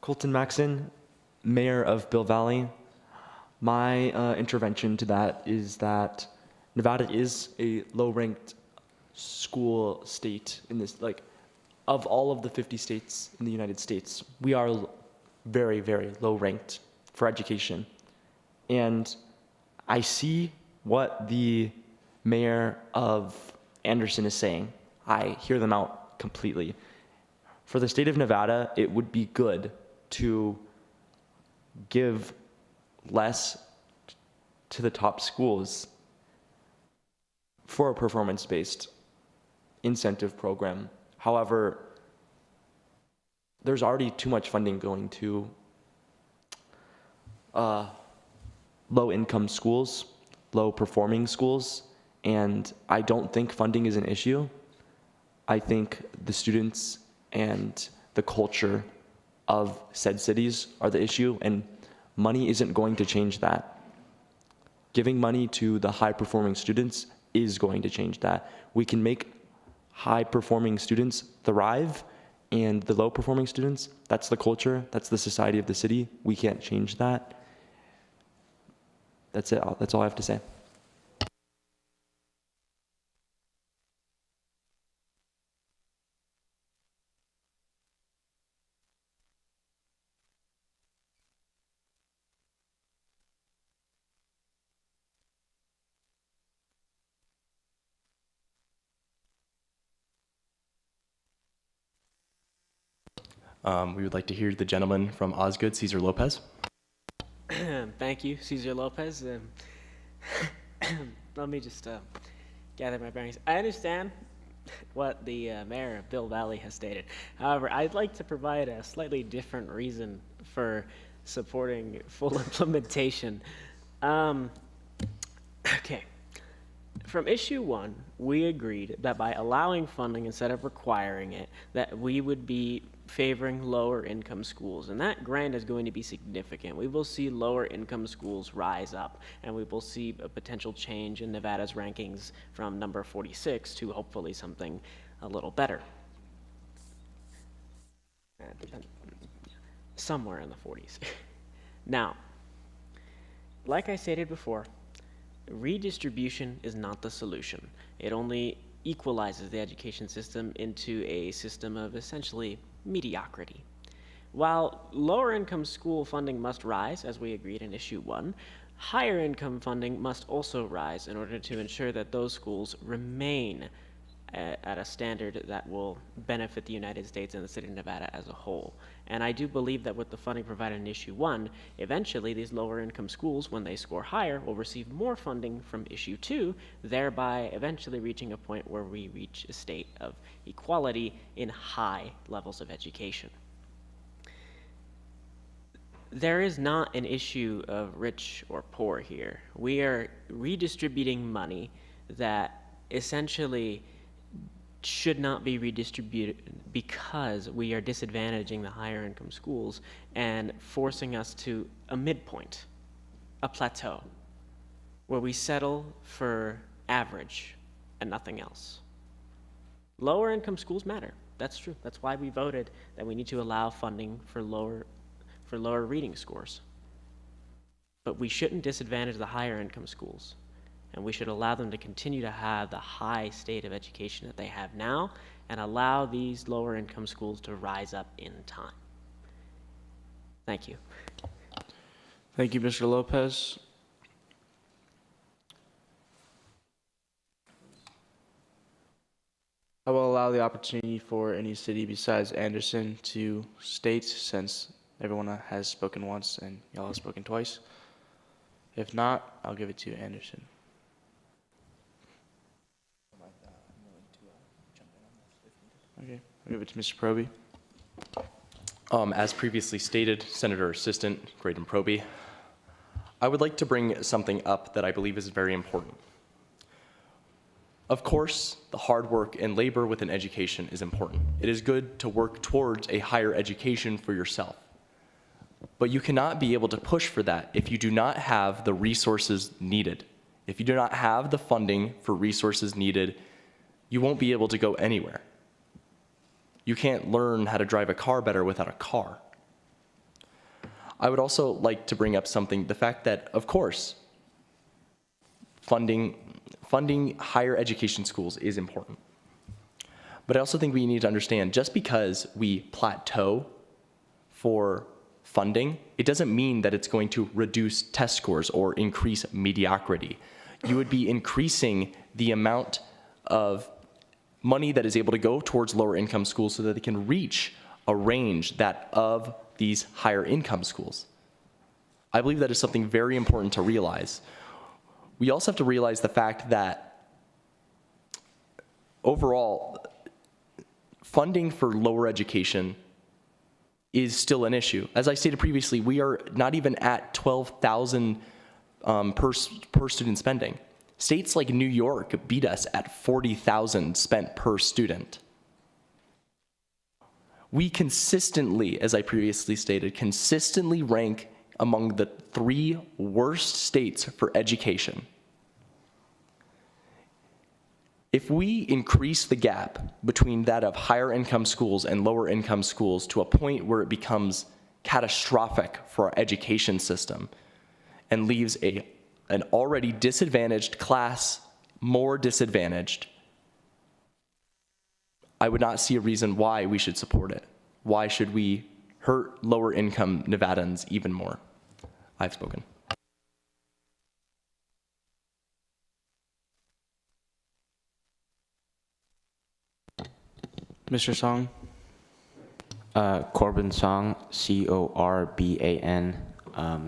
Colton Maxon, Mayor of Bill Valley. My intervention to that is that Nevada is a low-ranked school state in this, like, of all of the 50 states in the United States, we are very, very low-ranked for education. And I see what the mayor of Anderson is saying. I hear them out completely. For the state of Nevada, it would be good to give less to the top schools for a performance-based incentive program. However, there's already too much funding going to low-income schools, low-performing schools, and I don't think funding is an issue. I think the students and the culture of said cities are the issue, and money isn't going to change that. Giving money to the high-performing students is going to change that. We can make high-performing students thrive, and the low-performing students, that's the culture, that's the society of the city. We can't change that. That's it. That's all I have to say. We would like to hear the gentleman from Osgood, Cesar Lopez. Thank you, Cesar Lopez. Let me just gather my bearings. I understand what the mayor of Bill Valley has stated. However, I'd like to provide a slightly different reason for supporting full implementation. Okay. From issue 1, we agreed that by allowing funding instead of requiring it, that we would be favoring lower income schools, and that grant is going to be significant. We will see lower income schools rise up, and we will see a potential change in Nevada's rankings from number 46 to hopefully something a little better. Somewhere in the 40s. Now, like I stated before, redistribution is not the solution. It only equalizes the education system into a system of essentially mediocrity. While lower income school funding must rise, as we agreed in issue 1, higher income funding must also rise in order to ensure that those schools remain at a standard that will benefit the United States and the state of Nevada as a whole. And I do believe that with the funding provided in issue 1, eventually these lower income schools, when they score higher, will receive more funding from issue 2, thereby eventually reaching a point where we reach a state of equality in high levels of education. There is not an issue of rich or poor here. We are redistributing money that essentially should not be redistributed because we are disadvantaging the higher income schools and forcing us to a midpoint, a plateau, where we settle for average and nothing else. Lower income schools matter. That's true. That's why we voted that we need to allow funding for lower reading scores. But we shouldn't disadvantage the higher income schools. And we should allow them to continue to have the high state of education that they have now and allow these lower income schools to rise up in time. Thank you. Thank you, Mr. Lopez. I will allow the opportunity for any city besides Anderson to state, since everyone has spoken once and y'all have spoken twice. If not, I'll give it to Anderson. Okay, I'll give it to Mr. Proby. As previously stated, Senator Assistant Graydon Proby, I would like to bring something up that I believe is very important. Of course, the hard work and labor within education is important. It is good to work towards a higher education for yourself. But you cannot be able to push for that if you do not have the resources needed. If you do not have the funding for resources needed, you won't be able to go anywhere. You can't learn how to drive a car better without a car. I would also like to bring up something, the fact that, of course, funding higher education schools is important. But I also think we need to understand, just because we plateau for funding, it doesn't mean that it's going to reduce test scores or increase mediocrity. You would be increasing the amount of money that is able to go towards lower income schools so that they can reach a range that of these higher income schools. I believe that is something very important to realize. We also have to realize the fact that overall, funding for lower education is still an issue. As I stated previously, we are not even at $12,000 per student spending. States like New York beat us at $40,000 spent per student. We consistently, as I previously stated, consistently rank among the 3 worst states for education. If we increase the gap between that of higher income schools and lower income schools to a point where it becomes catastrophic for our education system and leaves an already disadvantaged class more disadvantaged, I would not see a reason why we should support it. Why should we hurt lower income Nevadans even more? I've spoken. Mr. Song. Corbin Song, C-O-R-B-A-N,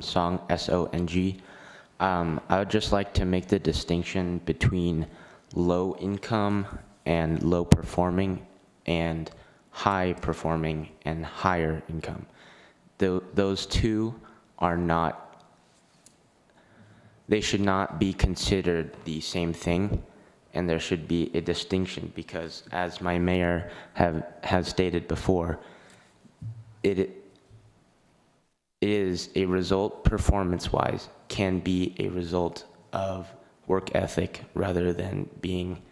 Song, S-O-N-G. I would just like to make the distinction between low income and low performing and high performing and higher income. Those two are not, they should not be considered the same thing, and there should be a distinction because, as my mayor has stated before, it is a result performance-wise, can be a result of work ethic rather than being,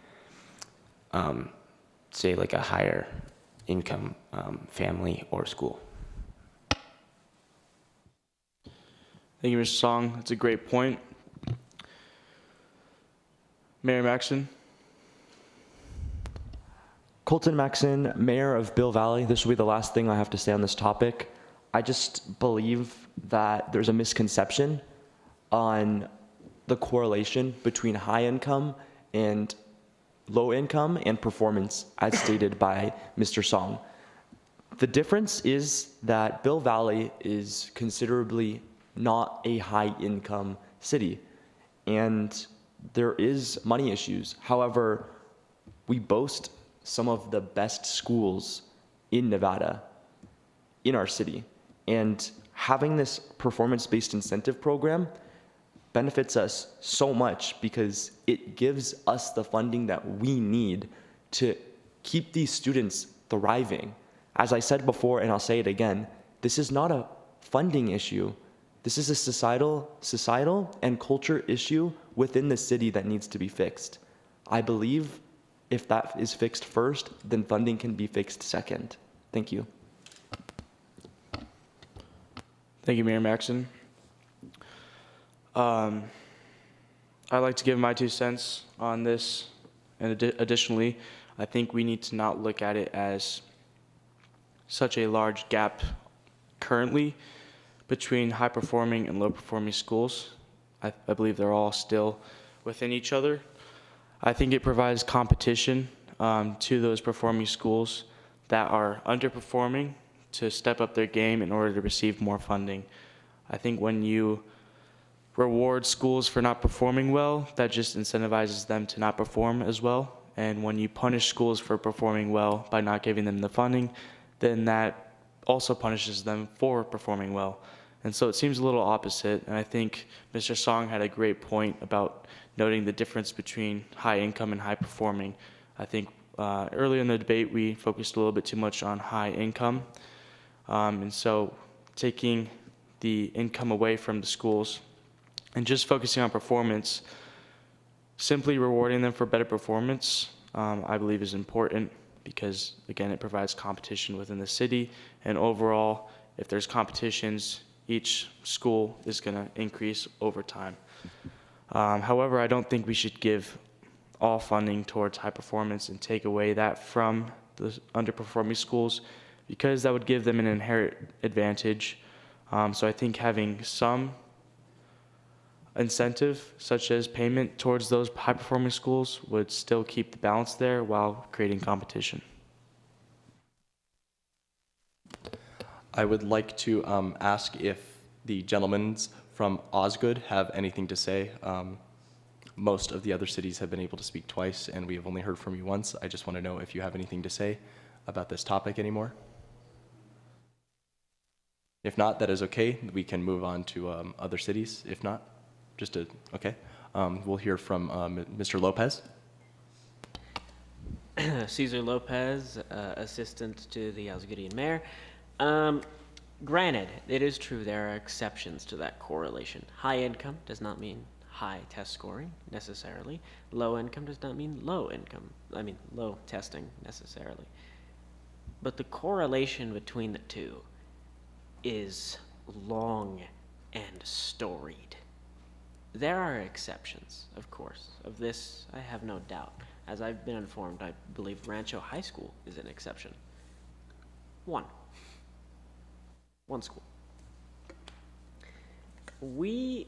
say, like a higher income family or school. Thank you, Mr. Song. That's a great point. Mayor Maxon? Colton Maxon, Mayor of Bill Valley. This will be the last thing I have to say on this topic. I just believe that there's a misconception on the correlation between high income and low income and performance, as stated by Mr. Song. The difference is that Bill Valley is considerably not a high income city, and there is money issues. However, we boast some of the best schools in Nevada, in our city, and having this performance-based incentive program benefits us so much because it gives us the funding that we need to keep these students thriving. As I said before, and I'll say it again, this is not a funding issue. This is a societal and culture issue within the city that needs to be fixed. I believe if that is fixed first, then funding can be fixed second. Thank you. Thank you, Mayor Maxon. I'd like to give my 2 cents on this, and additionally, I think we need to not look at it as such a large gap currently between high-performing and low-performing schools. I believe they're all still within each other. I think it provides competition to those performing schools that are underperforming to step up their game in order to receive more funding. I think when you reward schools for not performing well, that just incentivizes them to not perform as well. And when you punish schools for performing well by not giving them the funding, then that also punishes them for performing well. And so it seems a little opposite. And I think Mr. Song had a great point about noting the difference between high income and high performing. I think earlier in the debate, we focused a little bit too much on high income. And so taking the income away from the schools and just focusing on performance, simply rewarding them for better performance, I believe is important because, again, it provides competition within the city. And overall, if there's competitions, each school is going to increase over time. However, I don't think we should give all funding towards high performance and take away that from the underperforming schools because that would give them an inherent advantage. So I think having some incentive, such as payment towards those high-performing schools, would still keep the balance there while creating competition. I would like to ask if the gentlemen from Osgood have anything to say. Most of the other cities have been able to speak twice, and we have only heard from you once. I just want to know if you have anything to say about this topic anymore. If not, that is okay. We can move on to other cities. If not, okay. We'll hear from Mr. Lopez. Cesar Lopez, assistant to the Osgoodian mayor. Granted, it is true there are exceptions to that correlation. High income does not mean high test scoring necessarily. Low income does not mean low testing necessarily. But the correlation between the two is long and storied. There are exceptions, of course. Of this, I have no doubt. As I've been informed, I believe Rancho High School is an exception. One school. We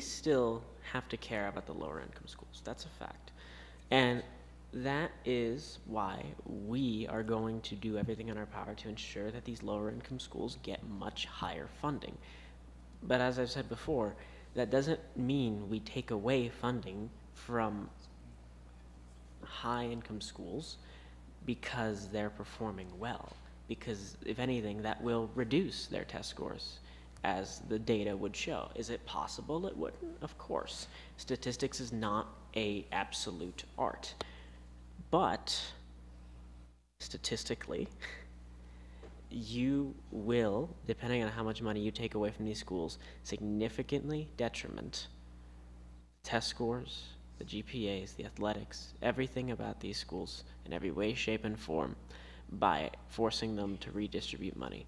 still have to care about the lower income schools. That's a fact. And that is why we are going to do everything in our power to ensure that these lower income schools get much higher funding. But as I've said before, that doesn't mean we take away funding from high income schools because they're performing well. Because if anything, that will reduce their test scores, as the data would show. Is it possible it wouldn't? Of course. Statistics is not an absolute art. But statistically, you will, depending on how much money you take away from these schools, significantly detriment test scores, the GPAs, the athletics, everything about these schools in every way, shape, and form by forcing them to redistribute money.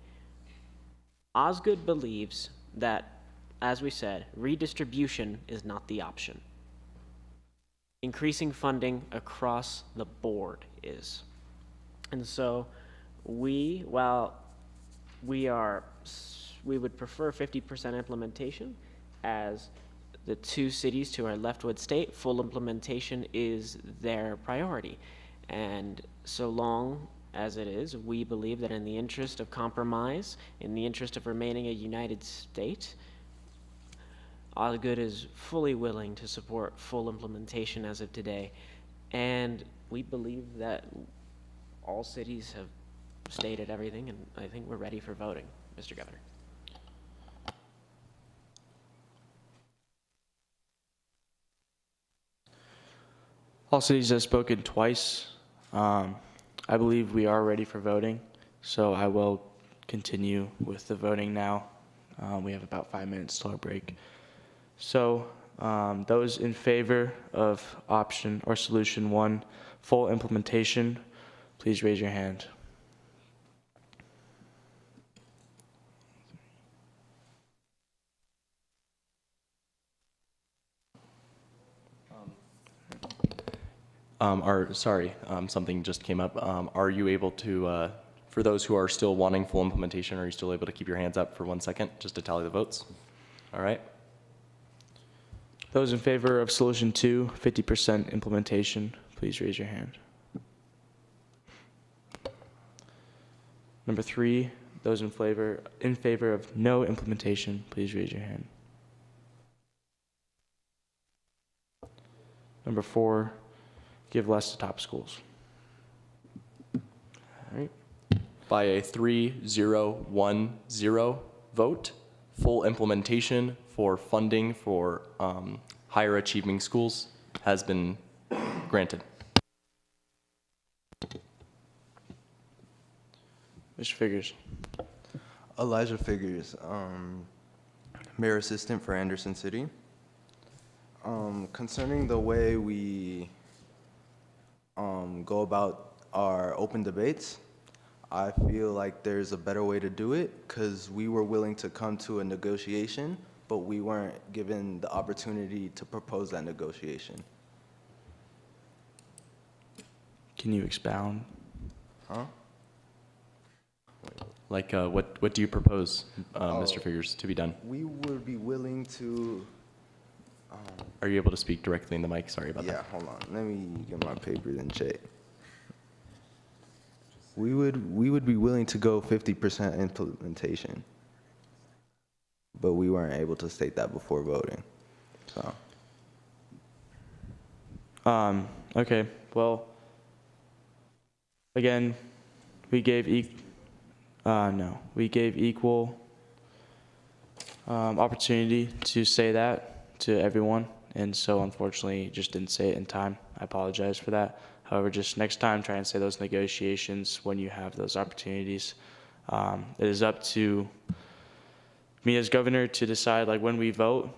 Osgood believes that, as we said, redistribution is not the option. Increasing funding across the board is. And so we would prefer 50% implementation, as the two cities to our leftward state, full implementation is their priority. And so long as it is, we believe that in the interest of compromise, in the interest of remaining a united state, Osgood is fully willing to support full implementation as of today. And we believe that all cities have stated everything, and I think we're ready for voting, Mr. Governor. All cities have spoken twice. I believe we are ready for voting, so I will continue with the voting now. We have about 5 minutes till our break. So those in favor of option or solution 1, full implementation, please raise your hand. Something just came up. Are you able to, for those who are still wanting full implementation, are you still able to keep your hands up for 1 second just to tally the votes? All right. Those in favor of solution 2, 50% implementation, please raise your hand. Number 3, those in favor of no implementation, please raise your hand. Number 4, give less to top schools. All right. By a 3-0-1-0 vote, full implementation for funding for higher achieving schools has been granted. Mr. Figures. Elijah Figures, Mayor Assistant for Anderson City. Concerning the way we go about our open debates, I feel like there's a better way to do it, because we were willing to come to a negotiation, but we weren't given the opportunity to propose that negotiation. Can you expound? Huh? Like, what do you propose, Mr. Figures, to be done? We would be willing to. Are you able to speak directly in the mic? Sorry about Yeah, that. hold on. Let me get my papers in check. We would be willing to go 50% implementation, but we weren't able to state that before voting. So. Okay. Well, again, we gave equal opportunity to say that to everyone, and so unfortunately just didn't say it in time. I apologize for that. However, just next time try and say those negotiations when you have those opportunities. It is up to me as governor to decide, like, when we vote.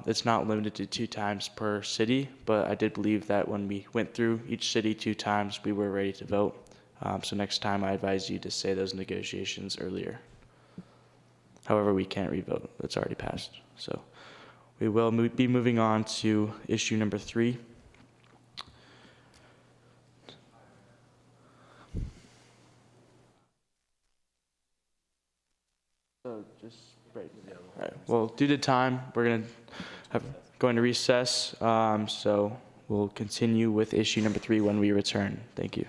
It's not limited to 2 times per city, but I did believe that when we went through each city 2 times, we were ready to vote. So next time I advise you to say those negotiations earlier. However, we can't revote. It's already passed. So we will be moving on to issue number 3. So just break. All right. Well, due to time, we're going to recess. So we'll continue with issue number 3 when we return. Thank you.